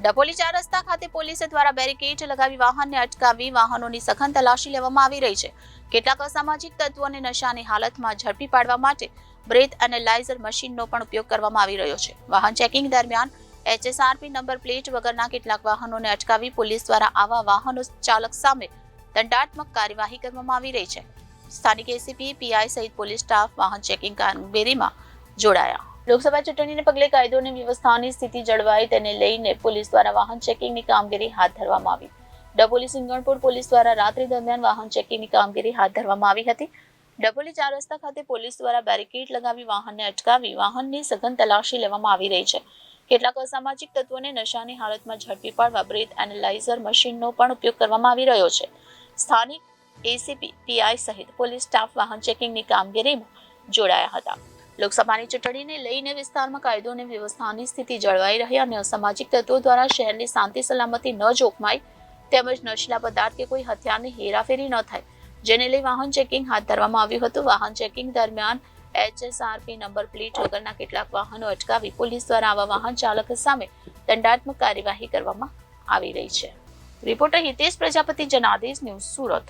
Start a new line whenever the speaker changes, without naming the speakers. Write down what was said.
ડભોલી 4 રસ્તા ખાતે પોલીસ દ્વારા બેરિકેડ લગાવી વાહનને અટકાવી વાહનોની સઘન તલાશી લેવામાં આવી રહી છે. કેટલાક અસામાજિક તત્વોને નશાની હાલતમાં ઝડપી પાડવા માટે બ્રેથ એનાલાઇઝર મશીનનો પણ ઉપયોગ કરવામાં આવી રહ્યો છે. વાહન ચેકિંગ દરમિયાન HSRP નંબર પ્લેટ વગરના કેટલાક વાહનોને અટકાવી પોલીસ દ્વારા આવા વાહનો ચાલક સામે દંડાત્મક કાર્યવાહી કરવામાં આવી રહી છે. સ્થાનિક એસીપી, પીઆઈ સહિત પોલીસ સ્ટાફ વાહન ચેકિંગ કામગીરીમાં જોડાયા. લોકસભા ચૂંટણીને પગલે કાયદો અને વ્યવસ્થાની સ્થિતિ જળવાય તેને લઈને પોલીસ દ્વારા વાહન ચેકિંગની કામગીરી હાથ ધરવામાં આવી. ડભોલી સિંગણપુર પોલીસ દ્વારા રાત્રિ દરમિયાન વાહન ચેકિંગની કામગીરી હાથ ધરવામાં આવી હતી. ડભોલી 4 રસ્તા ખાતે પોલીસ દ્વારા બેરિકેડ લગાવી વાહનને અટકાવી વાહનની સઘન તલાશી લેવામાં આવી રહી છે. કેટલાક અસામાજિક તત્વોને નશાની હાલતમાં ઝડપી પાડવા બ્રેથ એનાલાઇઝર મશીનનો પણ ઉપયોગ કરવામાં આવી રહ્યો છે. સ્થાનિક એસીપી, પીઆઈ સહિત પોલીસ સ્ટાફ વાહન ચેકિંગની કામગીરીમાં જોડાયા હતા. લોકસભાની ચૂંટણીને લઈને વિસ્તારમાં કાયદો અને વ્યવસ્થાની સ્થિતિ જળવાઈ રહે અને અસામાજિક તત્વો દ્વારા શહેરની શાંતિ સલામતી ન જોખમાય તેમજ નશીલા પદાર્થ કે કોઈ હથિયારની હેરાફેરી ન થાય, જેને લઈ વાહન ચેકિંગ હાથ ધરવામાં આવ્યું હતું. વાહન ચેકિંગ દરમિયાન HSRP નંબર પ્લેટ વગરના કેટલાક વાહનો અટકાવી પોલીસ દ્વારા આવા વાહન ચાલક સામે દંડાત્મક કાર્યવાહી કરવામાં આવી રહી છે. Reporter Hitesh Prajapati, Janadesh news, Surat.